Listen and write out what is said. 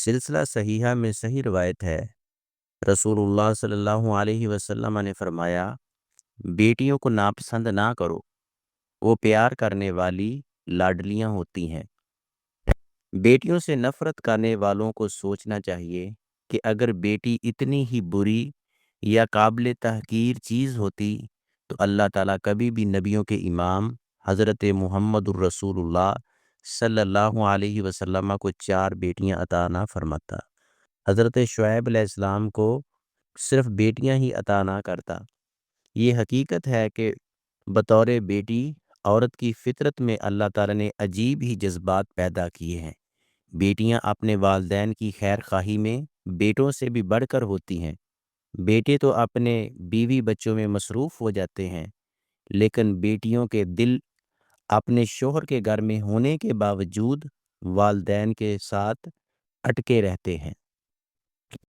سلسلہ صحیحہ میں صحیح روایت ہے، رسول اللہ صلی اللہ علیہ وسلم نے فرمایا، بیٹیوں کو ناپسند نہ کرو، وہ پیار کرنے والی لاڈلیاں ہوتی ہیں۔ بیٹیوں سے نفرت کرنے والوں کو سوچنا چاہیے کہ اگر بیٹی اتنی ہی بری یا قابل تحقیر چیز ہوتی تو اللہ تعالیٰ کبھی بھی نبیوں کے امام حضرت محمد الرسول اللہ صلی اللہ علیہ وسلم کو 4 بیٹیاں عطا نہ فرماتا، حضرت شعیب علیہ السلام کو صرف بیٹیاں ہی عطا نہ کرتا۔ یہ حقیقت ہے کہ بطور بیٹی عورت کی فطرت میں اللہ تعالیٰ نے عجیب ہی جذبات پیدا کیے ہیں۔ بیٹیاں اپنے والدین کی خیر خواہی میں بیٹوں سے بھی بڑھ کر ہوتی ہیں۔ بیٹے تو اپنے بیوی بچوں میں مصروف ہو جاتے ہیں، لیکن بیٹیوں کے دل اپنے شوہر کے گھر میں ہونے کے باوجود والدین کے ساتھ اٹکے رہتے ہیں۔